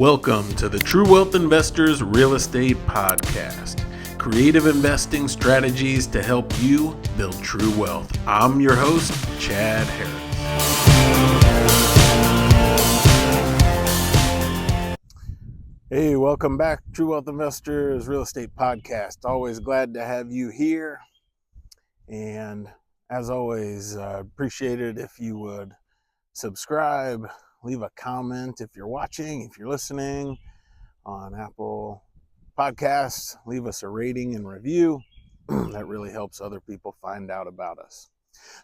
Welcome to the True Wealth Investors Real Estate Podcast. Creative investing strategies to help you build true wealth. I'm your host, Chad Harris. Hey, welcome back, True Wealth Investors Real Estate Podcast. Always glad to have you here. And as always, appreciate it if you would subscribe, leave a comment if you're watching, if you're listening on Apple Podcasts, leave us a rating and review. That really helps other people find out about us.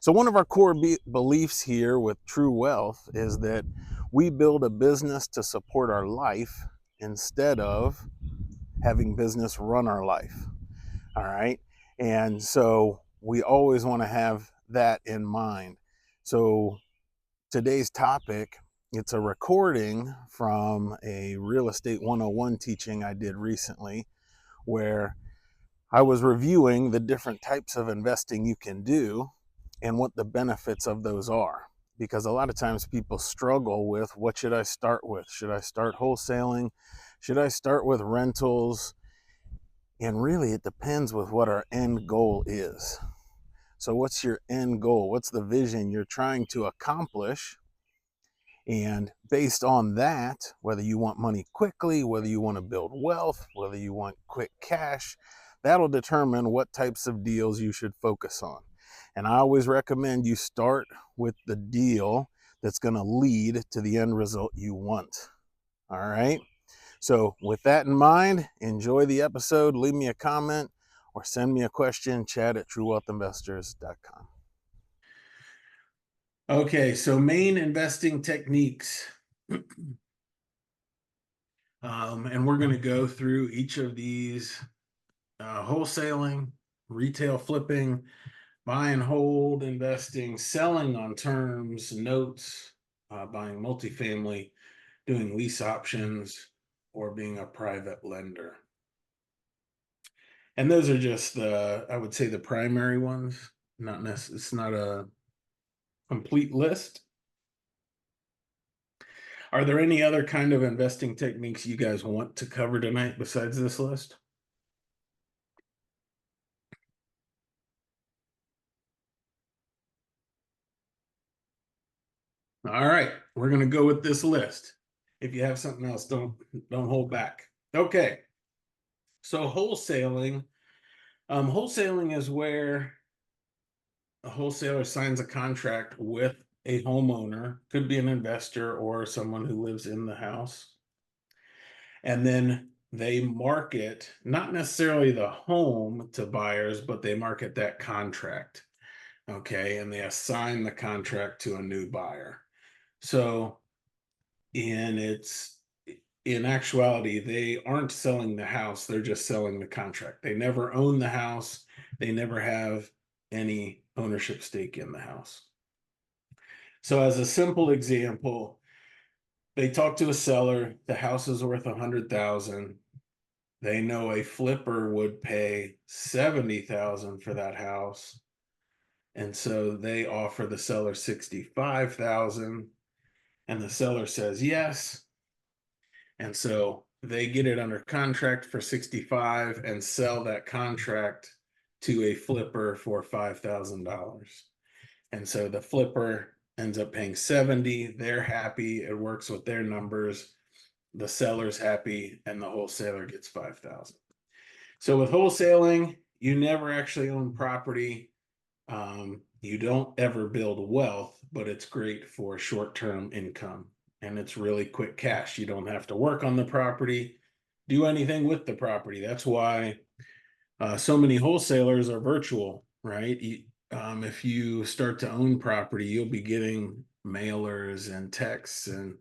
So one of our core beliefs here with True Wealth is that we build a business to support our life instead of having business run our life. All right. And so we always want to have that in mind. So today's topic, it's a recording from a Real Estate 101 teaching I did recently, where I was reviewing the different types of investing you can do and what the benefits of those are. Because a lot of times people struggle with, what should I start with? Should I start wholesaling? Should I start with rentals? And really it depends with what our end goal is. So what's your end goal? What's the vision you're trying to accomplish? And based on that, whether you want money quickly, whether you want to build wealth, whether you want quick cash, that'll determine what types of deals you should focus on. And I always recommend you start with the deal that's going to lead to the end result you want. All right. So with that in mind, enjoy the episode. Leave me a comment or send me a question, chad@truewealthinvestors.com. Okay, so main investing techniques. And we're going to go through each of these: wholesaling, retail flipping, buy and hold investing, selling on terms, notes, buying multifamily, doing lease options, or being a private lender. And those are just I would say the primary ones. It's not a complete list. Are there any other kind of investing techniques you guys want to cover tonight besides this list? All right, we're going to go with this list. If you have something else, don't hold back. Okay. So wholesaling, wholesaling is where a wholesaler signs a contract with a homeowner, could be an investor or someone who lives in the house. And then they market not necessarily the home to buyers, but they market that contract. Okay. And they assign the contract to a new buyer. So in actuality, they aren't selling the house, they're just selling the contract. They never own the house, they never have any ownership stake in the house. So as a simple example, they talk to a seller, the house is worth 100,000. They know a flipper would pay 70,000 for that house. And so they offer the seller 65,000, and the seller says yes. And so they get it under contract for 65 and sell that contract to a flipper for $5,000. And so the flipper ends up paying 70, they're happy, it works with their numbers, the seller's happy, and the wholesaler gets 5,000. So with wholesaling, you never actually own property. You don't ever build wealth, but it's great for short-term income. And it's really quick cash. You don't have to work on the property, do anything with the property. That's why so many wholesalers are virtual, right? If you start to own property, you'll be getting mailers and texts and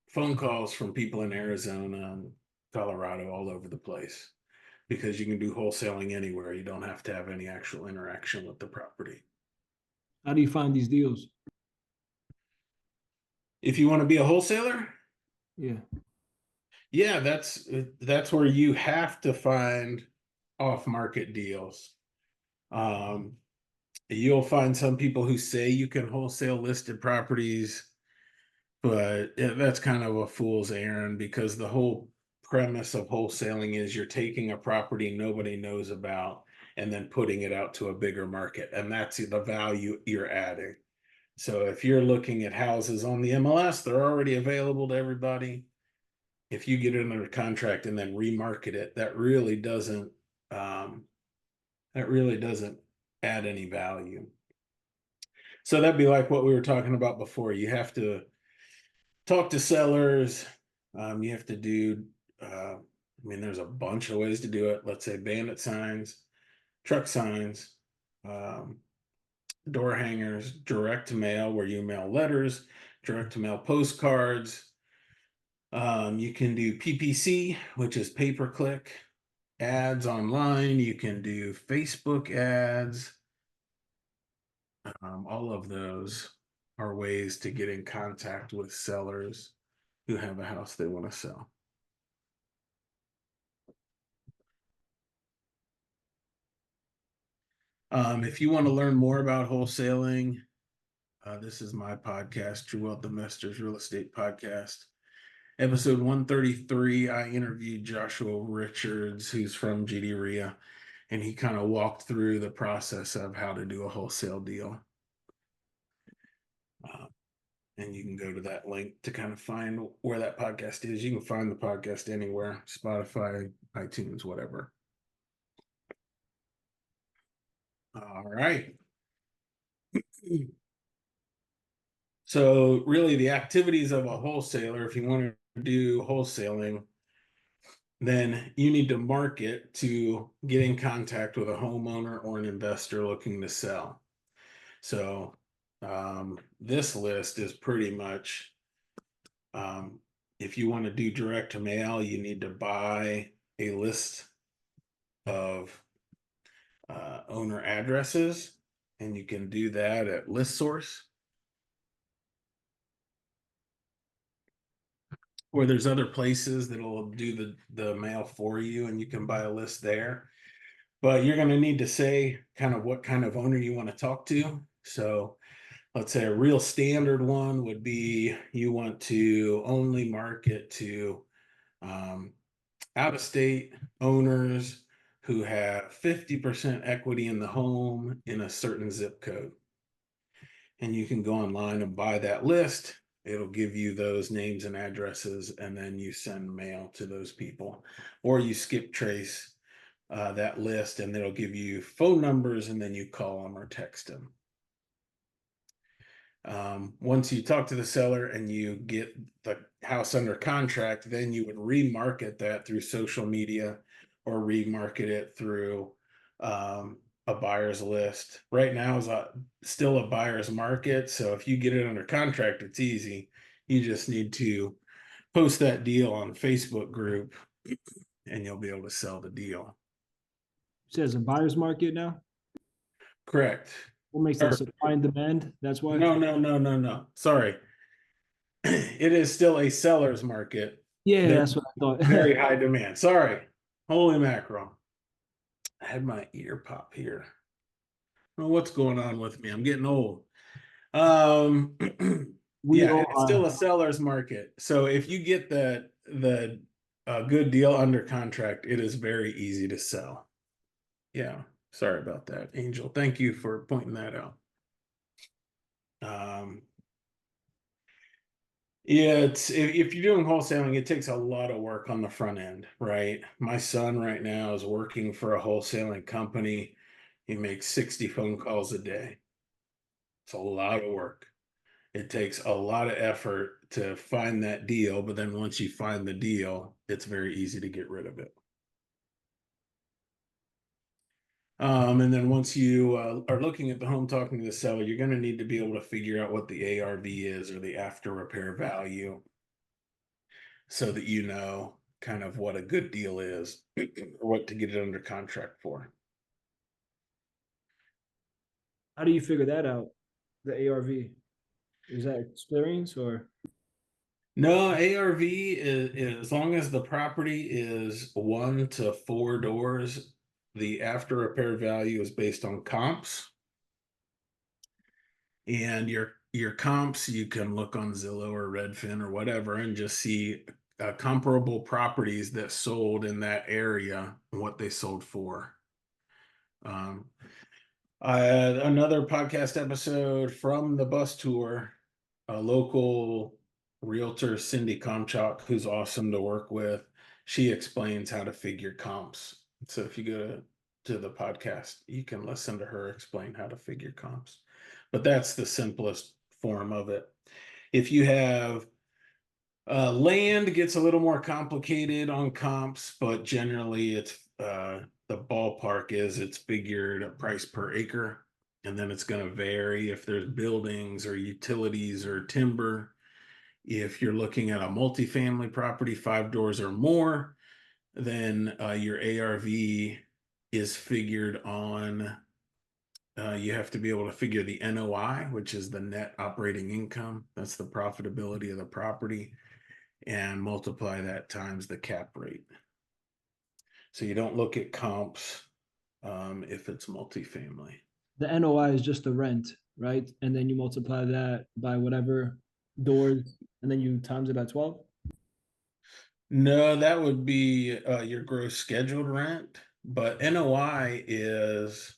phone calls from people in Arizona and Colorado, all over the place, because you can do wholesaling anywhere. You don't have to have any actual interaction with the property. How do you find these deals? If you want to be a wholesaler, yeah, that's where you have to find off-market deals. You'll find some people who say you can wholesale listed properties. But that's kind of a fool's errand because the whole premise of wholesaling is you're taking a property nobody knows about and then putting it out to a bigger market, and that's the value you're adding. So if you're looking at houses on the MLS, they're already available to everybody. If you get it under contract and then remarket it, um, that really doesn't add any value. So that'd be like what we were talking about before. You have to talk to sellers. You have to do, I mean, there's a bunch of ways to do it. Let's say bandit signs, truck signs, um, door hangers, direct mail, where you mail letters, direct to mail postcards. You can do PPC, which is pay per click ads online. You can do Facebook ads. All of those are ways to get in contact with sellers who have a house they want to sell. If you want to learn more about wholesaling, this is my podcast, True Wealth Investors Real Estate Podcast. Episode 133, I interviewed Joshua Richards, who's from GD RIA, and he kind of walked through the process of how to do a wholesale deal. And you can go to that link to kind of find where that podcast is. You can find the podcast anywhere, Spotify, iTunes, whatever. All right. So really the activities of a wholesaler, if you want to do wholesaling, then you need to market to get in contact with a homeowner or an investor looking to sell. So this list is pretty much, if you want to do direct to mail, you need to buy a list of owner addresses, and you can do that at ListSource. Or there's other places that'll do the mail for you, and you can buy a list there. But you're going to need to say kind of what kind of owner you want to talk to. So let's say a real standard one would be you want to only market to out-of-state owners who have 50% equity in the home in a certain zip code. And you can go online and buy that list. It'll give you those names and addresses, and then you send mail to those people, or you skip trace that list, and it'll give you phone numbers, and then you call them or text them. Once you talk to the seller and you get the house under contract, then you would remarket that through social media or remarket it through a buyer's list. Right now is still a buyer's market. So if you get it under contract, it's easy. You just need to post that deal on Facebook group and you'll be able to sell the deal. It says a buyer's market now. Correct. What makes that supply and demand? That's why. No. Sorry. It is still a seller's market. Yeah, There's that's what I thought. very high demand. Sorry. Holy mackerel. I had my ear pop here. I don't know what's going on with me. I'm getting old. We Yeah, all it's still a seller's market. So if you get the good deal under contract, it is very easy to sell. Yeah, sorry about that, Angel. Thank you for pointing that out. Yeah, if you're doing wholesaling, it takes a lot of work on the front end, right? My son right now is working for a wholesaling company. He makes 60 phone calls a day. It's a lot of work. It takes a lot of effort to find that deal, but then once you find the deal, it's very easy to get rid of it. And then once you are looking at the home, talking to the seller, you're going to need to be able to figure out what the ARV is, or the after repair value, so that you know kind of what a good deal is or what to get it under contract for. How do you figure that out? The ARV, is that experience or? No, ARV is as long as the property is 1 to 4 doors, the after repair value is based on comps. And your your comps, you can look on Zillow or Redfin or whatever and just see comparable properties that sold in that area and what they sold for. Um, I had another podcast episode from the bus tour, a local realtor, Cindy Komchak, who's awesome to work with. She explains how to figure comps. So if you go to the podcast, you can listen to her explain how to figure comps. But that's the simplest form of it. If you have land gets a little more complicated on comps, but generally it's the ballpark is it's figured a price per acre, and then it's going to vary if there's buildings or utilities or timber. If you're looking at a multifamily property, 5 doors or more, then your ARV is figured on. You have to be able to figure the NOI, which is the net operating income. That's the profitability of the property, and multiply that times the cap rate. So you don't look at comps if it's multifamily. The NOI is just the rent, right? And then you multiply that by whatever doors, and then you times it by 12. No, that would be your gross scheduled rent, but NOI is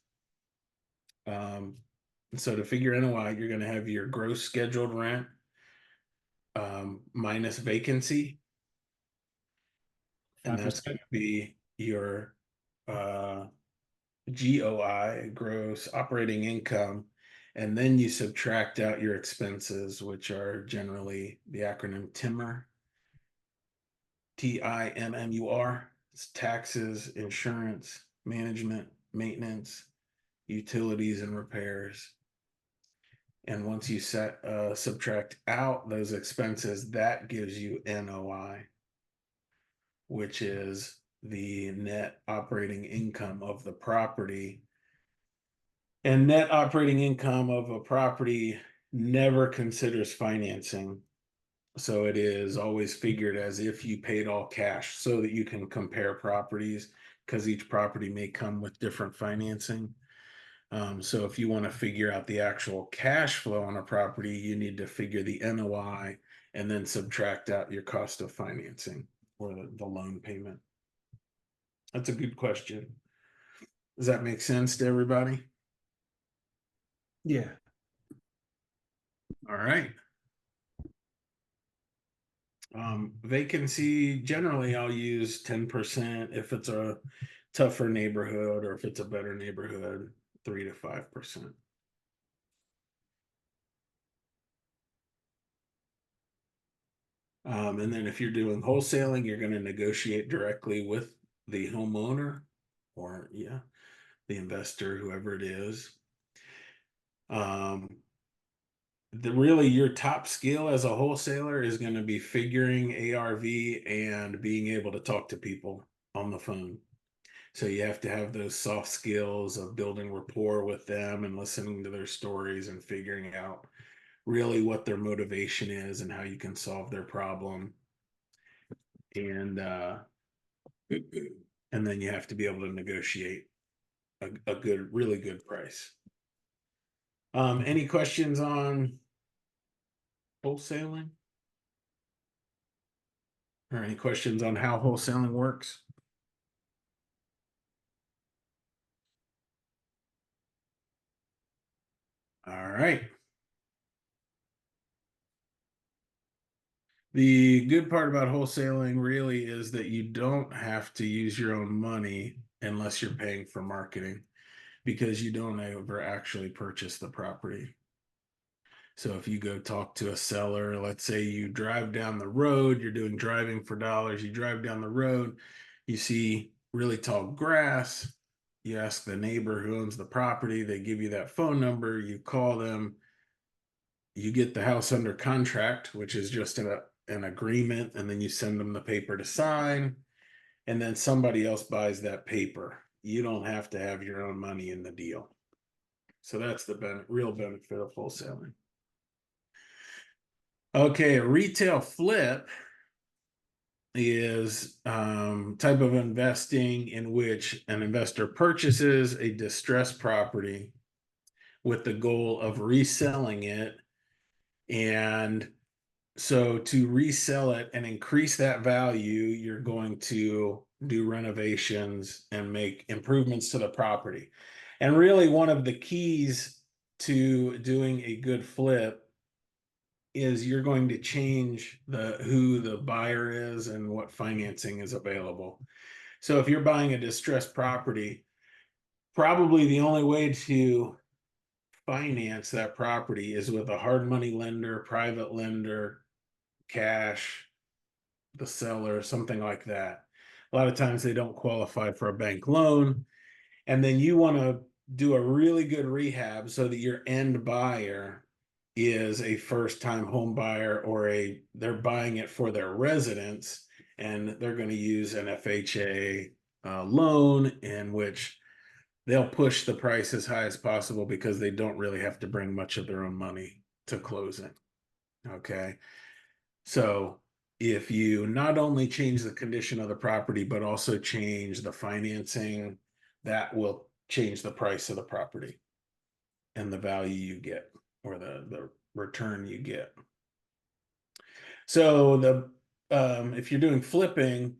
so to figure NOI, you're going to have your gross scheduled rent minus vacancy, and Five that's percent. going to be your GOI, gross operating income, and then you subtract out your expenses, which are generally the acronym TIMMUR, TIMMUR. It's taxes, insurance, management, maintenance, utilities, and repairs. And once you subtract out those expenses, that gives you NOI, which is the net operating income of the property. And net operating income of a property never considers financing. So it is always figured as if you paid all cash so that you can compare properties, because each property may come with different financing. So if you want to figure out the actual cash flow on a property, you need to figure the NOI and then subtract out your cost of financing or the loan payment. That's a good question. Does that make sense to everybody? Yeah. All right. Vacancy, generally I'll use 10% if it's a tougher neighborhood, or if it's a better neighborhood, 3 to 5%. And then if you're doing wholesaling, you're going to negotiate directly with the homeowner, or the investor, whoever it is. Really your top skill as a wholesaler is going to be figuring ARV and being able to talk to people on the phone. So you have to have those soft skills of building rapport with them and listening to their stories and figuring out really what their motivation is and how you can solve their problem. And and then you have to be able to negotiate a good, really good price. Any questions on wholesaling? Or any questions on how wholesaling works? All right. The good part about wholesaling really is that you don't have to use your own money unless you're paying for marketing, because you don't ever actually purchase the property. So if you go talk to a seller, let's say you drive down the road, you're doing driving for dollars, you drive down the road, you see really tall grass, you ask the neighbor who owns the property, they give you that phone number, you call them, you get the house under contract, which is just an agreement, and then you send them the paper to sign, and then somebody else buys that paper. You don't have to have your own money in the deal. So that's the real benefit of wholesaling. Okay, a retail flip is type of investing in which an investor purchases a distressed property with the goal of reselling it And so to resell it and increase that value, you're going to do renovations and make improvements to the property. And really, one of the keys to doing a good flip is you're going to change the who the buyer is and what financing is available. So if you're buying a distressed property, probably the only way to finance that property is with a hard money lender, private lender, cash, the seller, something like that. A lot of times they don't qualify for a bank loan. And then you want to do a really good rehab so that your end buyer is a first time home buyer, or they're buying it for their residence, and they're going to use an FHA loan in which they'll push the price as high as possible because they don't really have to bring much of their own money to closing. Okay. So if you not only change the condition of the property, but also change the financing, that will change the price of the property and the value you get, or the return you get. So if you're doing flipping,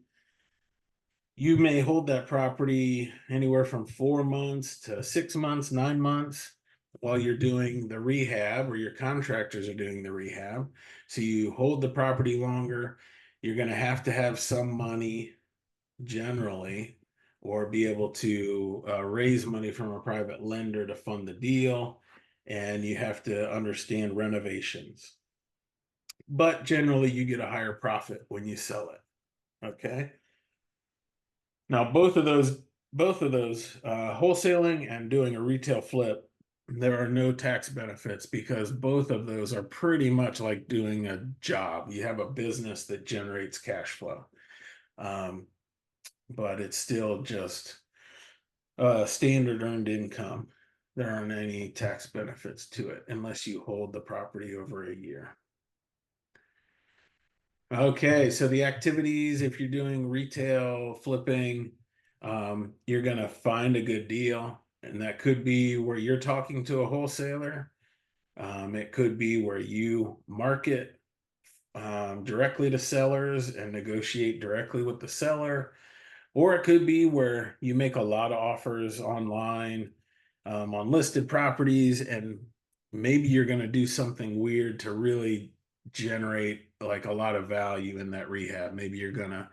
you may hold that property anywhere from 4 months to 6 months, 9 months while you're doing the rehab, or your contractors are doing the rehab. So you hold the property longer. You're going to have some money generally, or be able to raise money from a private lender to fund the deal. And you have to understand renovations. But generally, you get a higher profit when you sell it. Okay. Now, both of those, wholesaling and doing a retail flip, there are no tax benefits because both of those are pretty much like doing a job. You have a business that generates cash flow, um, but it's still just standard earned income. There aren't any tax benefits to it unless you hold the property over a year. Okay, so the activities, if you're doing retail flipping, you're gonna find a good deal, and that could be where you're talking to a wholesaler. It could be where you market directly to sellers and negotiate directly with the seller, or it could be where you make a lot of offers online on listed properties, and maybe you're going to do something weird to really generate like a lot of value in that rehab. Maybe you're going to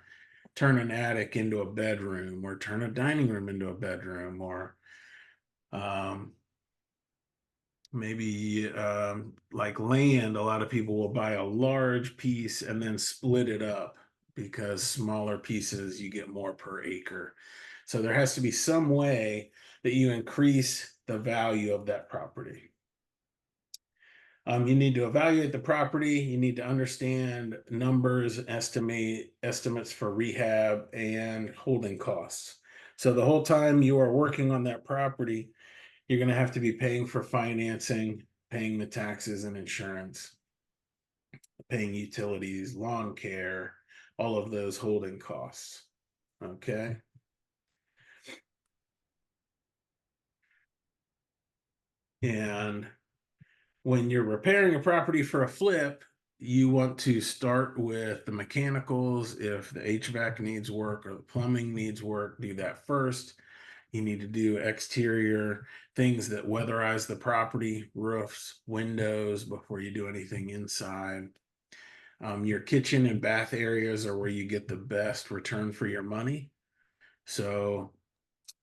turn an attic into a bedroom, or turn a dining room into a bedroom, or um, maybe like land. A lot of people will buy a large piece and then split it up, because smaller pieces you get more per acre. So there has to be some way that you increase the value of that property. You need to evaluate the property. You need to understand numbers, estimates for rehab and holding costs. So the whole time you are working on that property, you're going to have to be paying for financing, paying the taxes and insurance, paying utilities, lawn care, all of those holding costs. Okay. And when you're repairing a property for a flip, you want to start with the mechanicals. If the HVAC needs work or the plumbing needs work, do that first. You need to do exterior things that weatherize the property, roofs, windows, before you do anything inside. Your kitchen and bath areas are where you get the best return for your money. So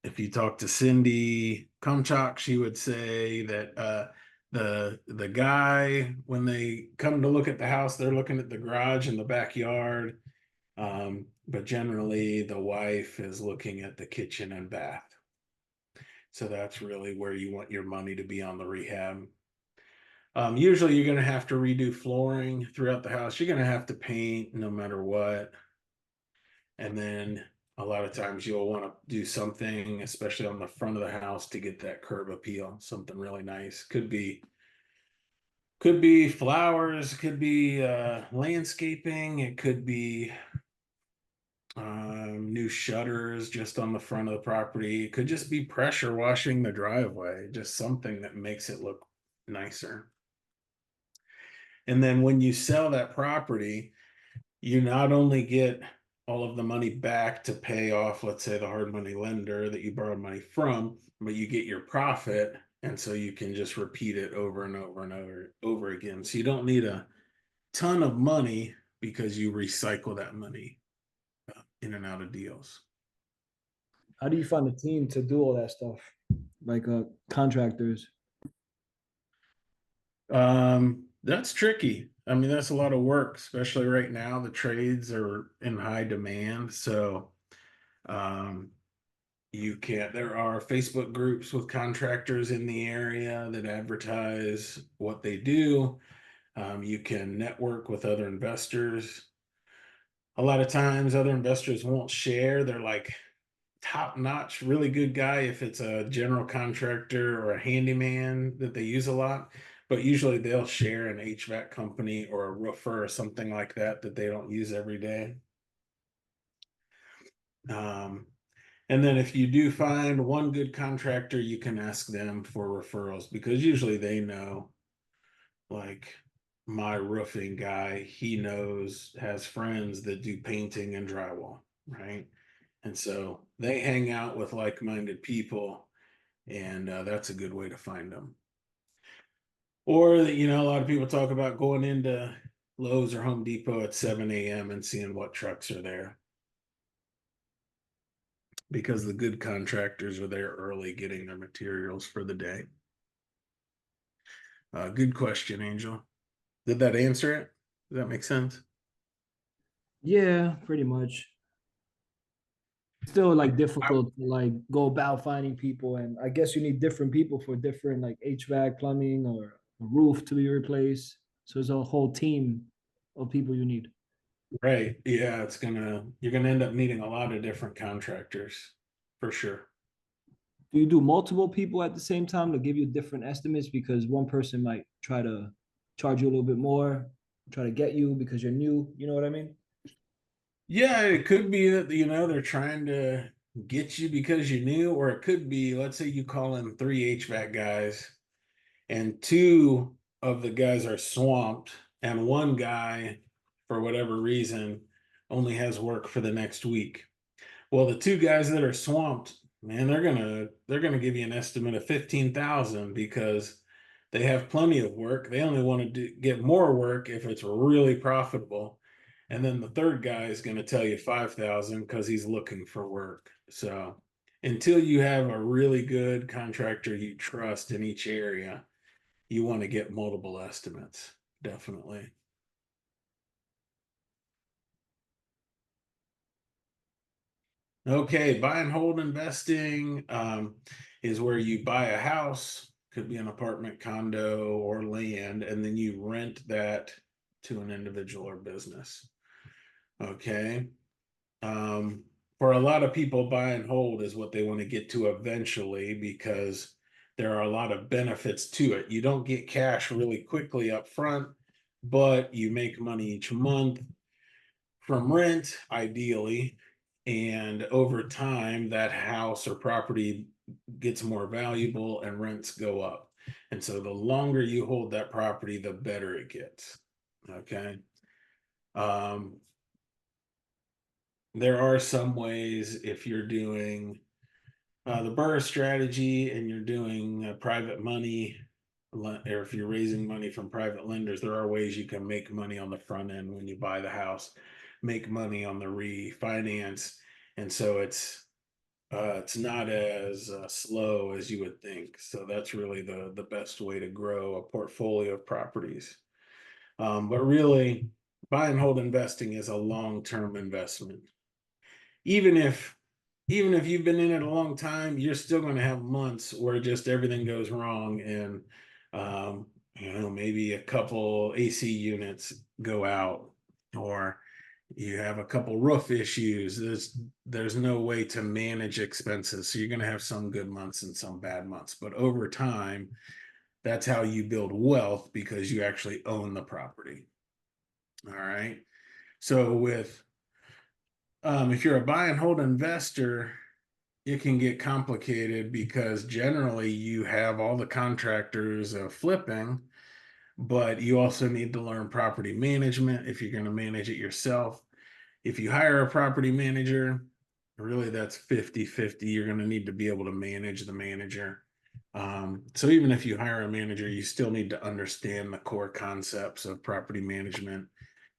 if you talk to Cindy Kumchak, she would say that the guy, when they come to look at the house, they're looking at the garage and the backyard. But generally, the wife is looking at the kitchen and bath. So that's really where you want your money to be on the rehab. Usually, you're going to have to redo flooring throughout the house. You're going to have to paint no matter what. And then a lot of times you'll want to do something, especially on the front of the house, to get that curb appeal. Something really nice. Could be flowers, could be landscaping, it could be new shutters just on the front of the property. It could just be pressure washing the driveway, just something that makes it look nicer. And then when you sell that property, you not only get all of the money back to pay off, let's say, the hard money lender that you borrowed money from, but you get your profit. And so you can just repeat it over and over and over again. So you don't need a ton of money because you recycle that money in and out of deals. How do you find a team to do all that stuff? Like contractors. That's tricky. I mean, that's a lot of work, especially right now. The trades are in high demand. So um, you can't, there are Facebook groups with contractors in the area that advertise what they do. You can network with other investors. A lot of times, other investors won't share. They're like top notch, really good guy if it's a general contractor or a handyman that they use a lot. But usually they'll share an HVAC company or a roofer or something like that that they don't use every day. Um, and then if you do find one good contractor, you can ask them for referrals because usually they know, like my roofing guy, he knows, has friends that do painting and drywall, right? And so they hang out with like-minded people, and that's a good way to find them. Or, a lot of people talk about going into Lowe's or Home Depot at 7 a.m. and seeing what trucks are there because the good contractors are there early getting their materials for the day. Good question, Angel. Did that answer it? Does that make sense? Yeah, pretty much. Still like I, difficult to like go about finding people, and I guess you need different people for different like HVAC, plumbing, or a roof to be replaced. So it's a whole team of people you need. right. Yeah, you're gonna end up needing a lot of different contractors for sure. Do you do multiple people at the same time to give you different estimates because one person might try to charge you a little bit more, try to get you because you're new? You know what I mean? Yeah, it could be that they're trying to get you because you knew, or it could be, let's say you call in three HVAC guys, and two of the guys are swamped, and one guy, for whatever reason, only has work for the next week. Well, the two guys that are swamped, man, they're gonna give you an estimate of 15,000 because they have plenty of work. They only want to get more work if it's really profitable. And then the third guy is going to tell you 5,000 because he's looking for work. So until you have a really good contractor you trust in each area, you want to get multiple estimates. Definitely. Okay, buy and hold investing is where you buy a house, could be an apartment, condo, or land, and then you rent that to an individual or business. Okay. Um, for a lot of people, buy and hold is what they want to get to eventually because there are a lot of benefits to it. You don't get cash really quickly up front, but you make money each month from rent, ideally. And over time, that house or property gets more valuable and rents go up. And so the longer you hold that property, the better it gets. Okay. Um, there are some ways if you're doing the Burr strategy and you're doing private money, or if you're raising money from private lenders, there are ways you can make money on the front end when you buy the house, make money on the refinance, and so it's not as slow as you would think. So that's really the best way to grow a portfolio of properties. But really, buy and hold investing is a long-term investment. Even if you've been in it a long time, you're still going to have months where just everything goes wrong, and um, maybe a couple AC units go out, or you have a couple roof issues. There's no way to manage expenses, so you're going to have some good months and some bad months. But over time, that's how you build wealth because you actually own the property. All right. So with if you're a buy and hold investor, it can get complicated because generally you have all the contractors flipping, but you also need to learn property management if you're going to manage it yourself. If you hire a property manager, really that's 50-50. You're going to need to be able to manage the manager. So even if you hire a manager, you still need to understand the core concepts of property management,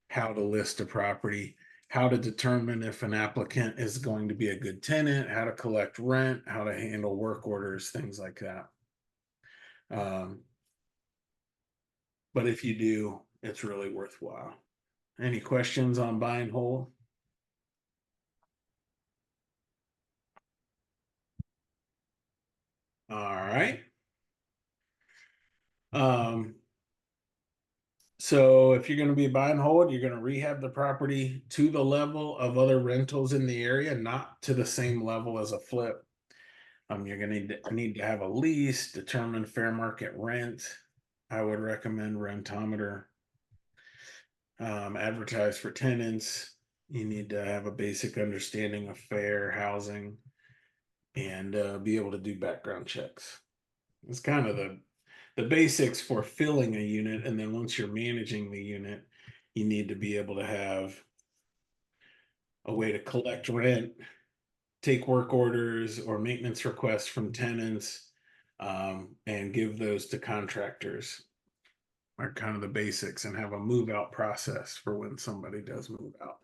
how to list a property, how to determine if an applicant is going to be a good tenant, how to collect rent, how to handle work orders, things like that. Um, but if you do, it's really worthwhile. Any questions on buy and hold? All right. Um, so if you're going to be buy and hold, you're going to rehab the property to the level of other rentals in the area, not to the same level as a flip. You're going to need to have a lease, determine fair market rent. I would recommend Rentometer. Advertise for tenants. You need to have a basic understanding of fair housing and be able to do background checks. It's kind of the basics for filling a unit. And then once you're managing the unit, you need to be able to have a way to collect rent, take work orders or maintenance requests from tenants, and give those to contractors are kind of the basics, and have a move out process for when somebody does move out.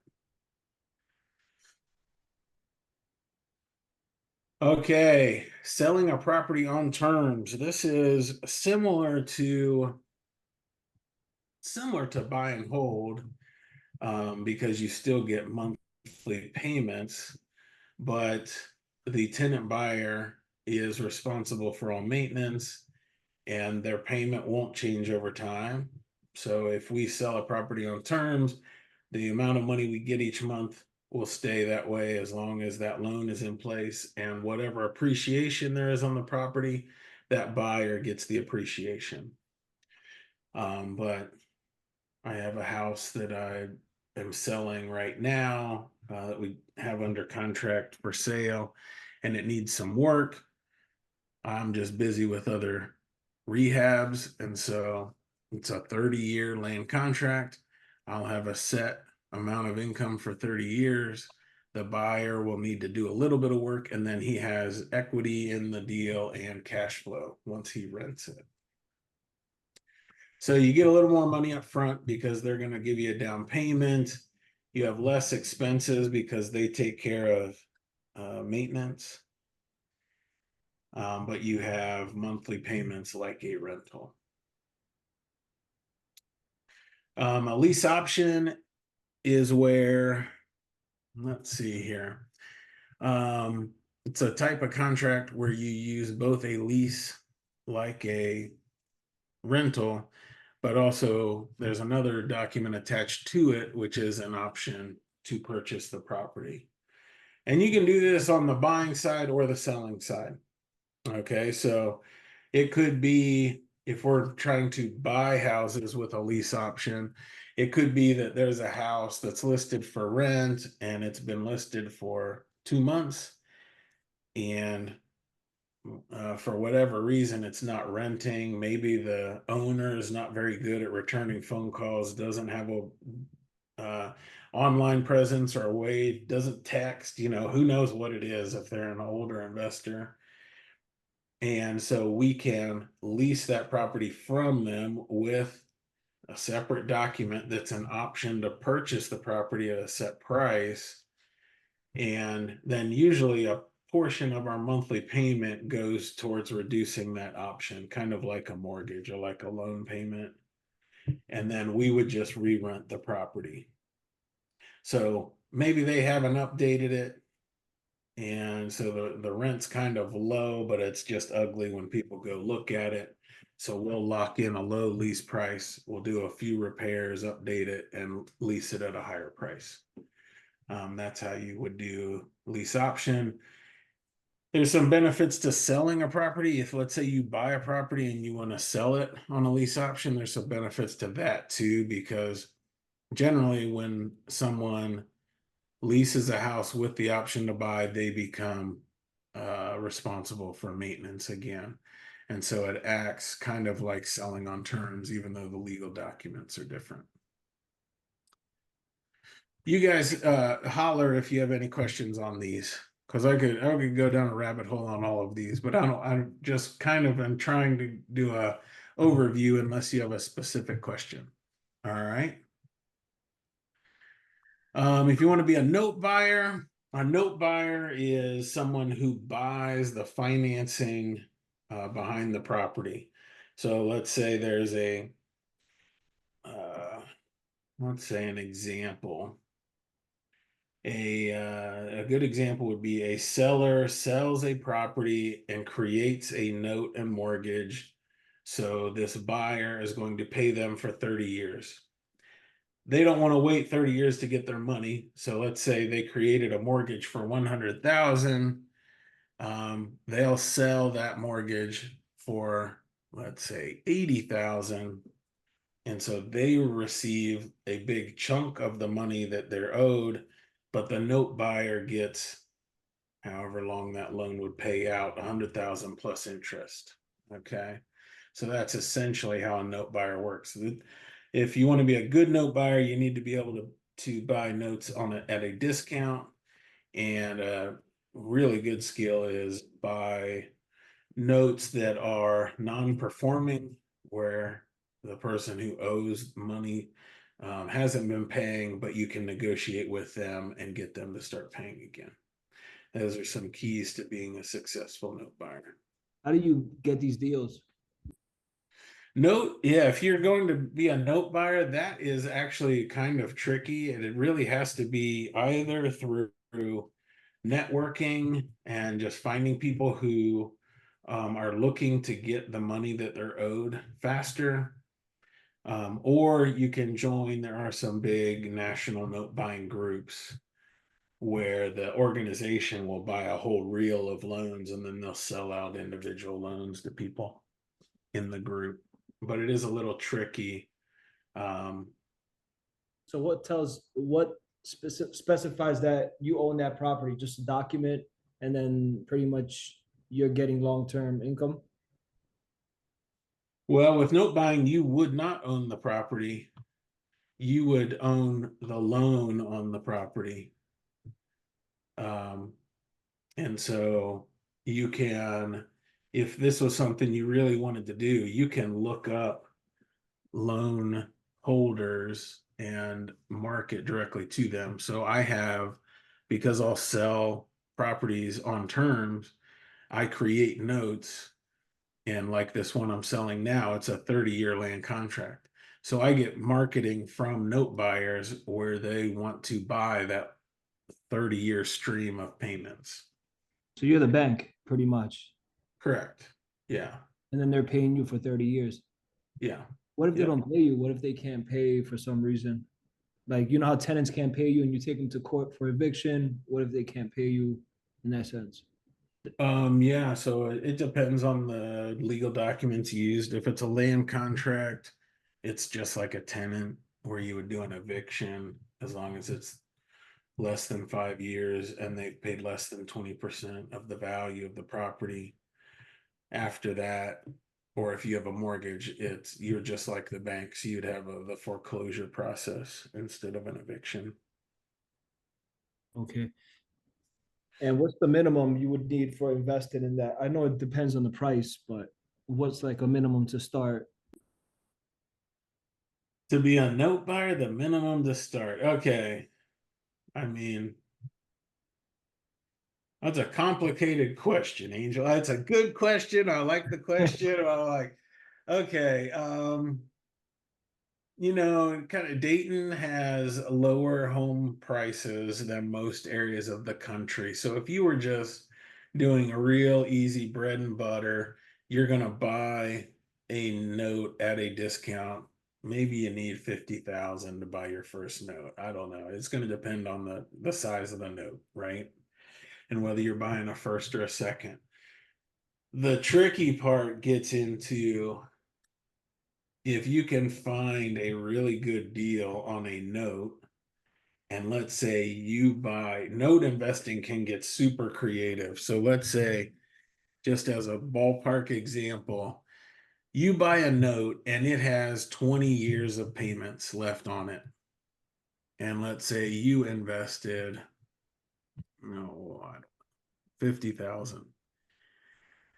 Okay, selling a property on terms. This is similar to buy and hold, because you still get monthly payments, but the tenant buyer is responsible for all maintenance and their payment won't change over time. So if we sell a property on terms, the amount of money we get each month will stay that way as long as that loan is in place, and whatever appreciation there is on the property, that buyer gets the appreciation. But I have a house that I am selling right now, that we have under contract for sale, and it needs some work. I'm just busy with other rehabs, and so it's a 30-year land contract. I'll have a set amount of income for 30 years. The buyer will need to do a little bit of work, and then he has equity in the deal and cash flow once he rents it. So you get a little more money up front because they're going to give you a down payment. You have less expenses because they take care of maintenance. But you have monthly payments like a rental. A lease option is where, let's see here. It's a type of contract where you use both a lease like a rental, but also there's another document attached to it, which is an option to purchase the property. And you can do this on the buying side or the selling side. Okay, so it could be, if we're trying to buy houses with a lease option, it could be that there's a house that's listed for rent and it's been listed for 2 months, and for whatever reason it's not renting. Maybe the owner is not very good at returning phone calls, doesn't have a online presence or a way, doesn't text, who knows what it is if they're an older investor. And so we can lease that property from them with a separate document that's an option to purchase the property at a set price. And then usually a portion of our monthly payment goes towards reducing that option, kind of like a mortgage or like a loan payment. And then we would just re-rent the property. So maybe they haven't updated it, and so the rent's kind of low, but it's just ugly when people go look at it. So we'll lock in a low lease price, we'll do a few repairs, update it, and lease it at a higher price. That's how you would do lease option. There's some benefits to selling a property. If, let's say, you buy a property and you want to sell it on a lease option, there's some benefits to that too, because generally when someone leases a house with the option to buy, they become responsible for maintenance again. And so it acts kind of like selling on terms, even though the legal documents are different. You guys holler if you have any questions on these, because I could go down a rabbit hole on all of these, but I'm just kind of am trying to do a overview unless you have a specific question. All right. If you want to be a note buyer is someone who buys the financing behind the property. So let's say there's uh, let's say an example. A good example would be a seller sells a property and creates a note and mortgage. So this buyer is going to pay them for 30 years. They don't want to wait 30 years to get their money. So let's say they created a mortgage for 100,000. They'll sell that mortgage for, let's say, 80,000. And so they receive a big chunk of the money that they're owed, but the note buyer gets however long that loan would pay out, 100,000 plus interest. Okay. So that's essentially how a note buyer works. If you want to be a good note buyer, you need to be able to buy notes on it at a discount. And a really good skill is buy notes that are non-performing, where the person who owes money hasn't been paying, but you can negotiate with them and get them to start paying again. Those are some keys to being a successful note buyer. How do you get these deals? Note, yeah, if you're going to be a note buyer, that is actually kind of tricky, and it really has to be either through networking and just finding people who are looking to get the money that they're owed faster. Or you can join, there are some big national note buying groups where the organization will buy a whole reel of loans and then they'll sell out individual loans to people in the group. But it is a little tricky. Um, So what specifies that you own that property? Just a document, and then pretty much you're getting long-term income. well, with note buying, you would not own the property. You would own the loan on the property. Um, and so you can, if this was something you really wanted to do, you can look up loan holders and market directly to them. So I have, because I'll sell properties on terms, I create notes. And like this one I'm selling now, it's a 30-year land contract. So I get marketing from note buyers where they want to buy that 30-year stream of payments. So you're the bank, pretty much, Correct. Yeah. and then they're paying you for 30 years. Yeah. What if they Yep. don't pay you? What if they can't pay for some reason? Like, you know how tenants can't pay you and you take them to court for eviction? What if they can't pay you in that sense? Yeah, so it depends on the legal documents used. If it's a land contract, it's just like a tenant where you would do an eviction as long as it's less than 5 years and they've paid less than 20% of the value of the property. After that, or if you have a mortgage, you're just like the banks, you'd have the foreclosure process instead of an eviction. Okay. And what's the minimum you would need for investing in that? I know it depends on the price, but what's like a minimum to start? To be a note buyer, the minimum to start. Okay. I mean, that's a complicated question, Angel. That's a good question. I like the question. I like, okay. Kind of Dayton has lower home prices than most areas of the country. So if you were just doing a real easy bread and butter, you're going to buy a note at a discount. Maybe you need 50,000 to buy your first note. I don't know. It's going to depend on the size of the note, right? And whether you're buying a first or a second. The tricky part gets into if you can find a really good deal on a note, and let's say you buy note investing can get super creative. So let's say just as a ballpark example, you buy a note and it has 20 years of payments left on it. And let's say you invested, no, 50,000,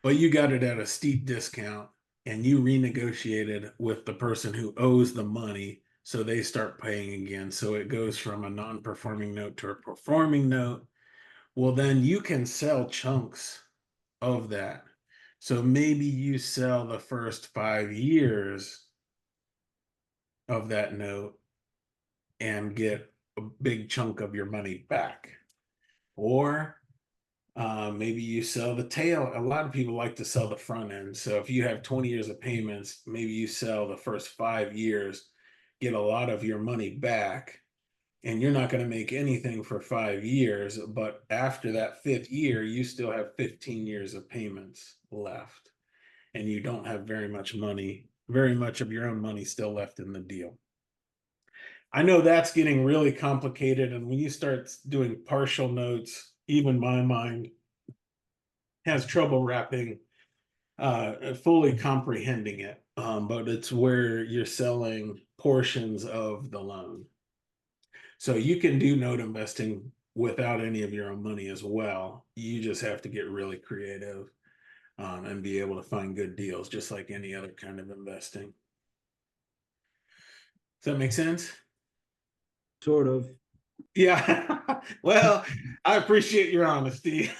but you got it at a steep discount and you renegotiated with the person who owes the money. So they start paying again. So it goes from a non-performing note to a performing note. Well, then you can sell chunks of that. So maybe you sell the first 5 years of that note and get a big chunk of your money back. Or maybe you sell the tail. A lot of people like to sell the front end. So if you have 20 years of payments, maybe you sell the first 5 years, get a lot of your money back, and you're not going to make anything for 5 years. But after that fifth year, you still have 15 years of payments left, and you don't have very much money, very much of your own money still left in the deal. I know that's getting really complicated. And when you start doing partial notes, even my mind has trouble wrapping fully comprehending it. But it's where you're selling portions of the loan. So you can do note investing without any of your own money as well. You just have to get really creative and be able to find good deals, just like any other kind of investing. Does that make sense? Sort of. Yeah. Well, I appreciate your honesty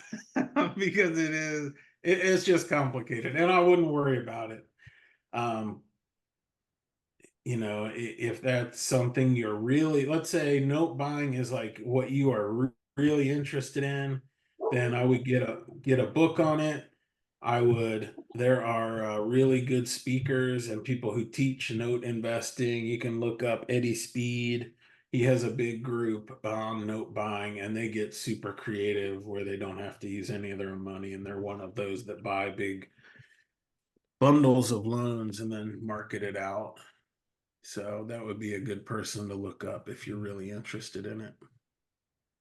because it's just complicated, and I wouldn't worry about it. Um, if that's something you're really, let's say note buying is like what you are really interested in, then I would get a book on it. There are really good speakers and people who teach note investing. You can look up Eddie Speed. He has a big group on note buying, and they get super creative where they don't have to use any of their own money, and they're one of those that buy big bundles of loans and then market it out. So that would be a good person to look up if you're really interested in it.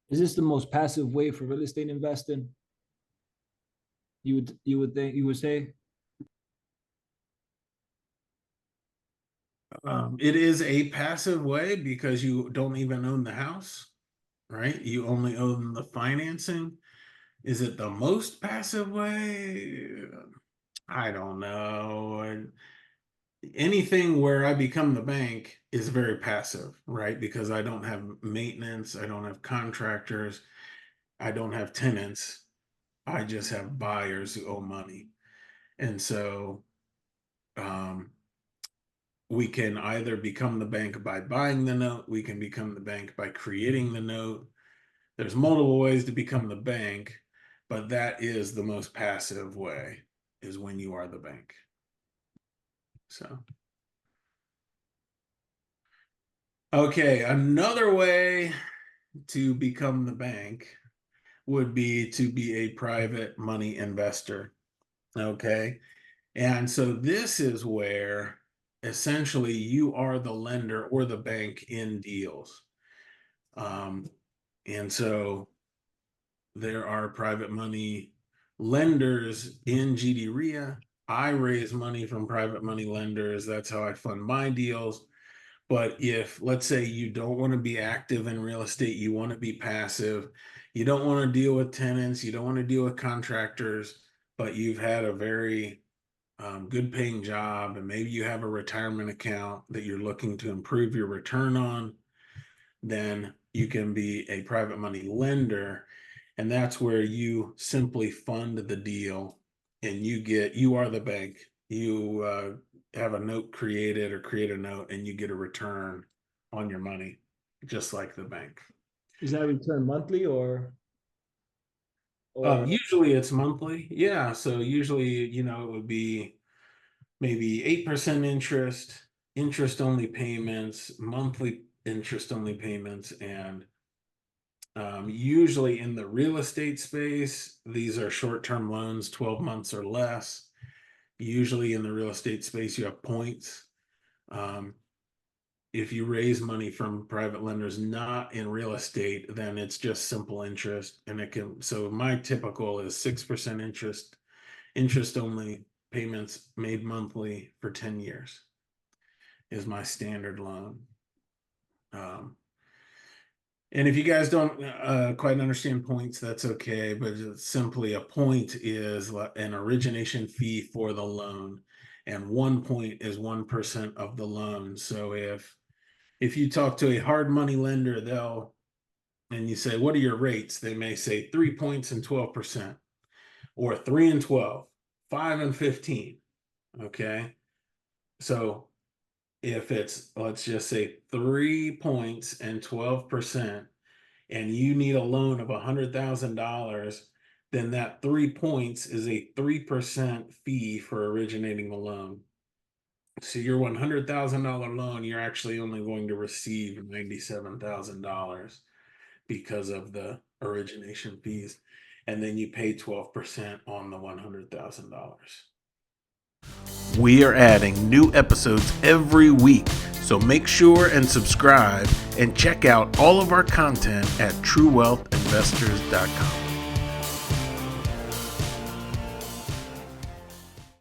Is this the most passive way for real estate investing? You would say? It is a passive way because you don't even own the house, right? You only own the financing. Is it the most passive way? I don't know. Anything where I become the bank is very passive, right? Because I don't have maintenance, I don't have contractors, I don't have tenants. I just have buyers who owe money. And so um, we can either become the bank by buying the note, we can become the bank by creating the note. There's multiple ways to become the bank, but that is the most passive way, is when you are the bank. So, okay, another way to become the bank would be to be a private money investor. Okay. And so this is where essentially you are the lender or the bank in deals. Um, and so there are private money lenders in GD RIA. I raise money from private money lenders. That's how I fund my deals. But if, let's say, you don't want to be active in real estate, you want to be passive, you don't want to deal with tenants, you don't want to deal with contractors, but you've had a very good paying job, and maybe you have a retirement account that you're looking to improve your return on, then you can be a private money lender. And that's where you simply fund the deal and you are the bank. You have a note created or create a note and you get a return on your money, just like the bank. Is that return monthly or Usually it's monthly. Yeah. So usually, it would be maybe 8% interest, interest only payments, monthly interest only payments, and usually in the real estate space, these are short-term loans, 12 months or less. Usually in the real estate space, you have points. Um, if you raise money from private lenders not in real estate, then it's just simple interest. And so my typical is 6% interest interest only payments made monthly for 10 years is my standard loan. And if you guys don't quite understand points, that's okay. But it's simply, a point is an origination fee for the loan, and 1 point is 1% of the loan. So if you talk to a hard money lender, and you say, "What are your rates?" They may say 3 points and 12%, or 3 and 12, 5 and 15. Okay, so if it's, let's just say, 3 points and 12%, and you need a loan of $100,000, then that 3 points is a 3% fee for originating the loan. So your $100,000 loan, you're actually only going to receive $97,000 because of the origination fees, and then you pay 12% on the $100,000. We are adding new episodes every week, so make sure and subscribe and check out all of our content at truewealthinvestors.com.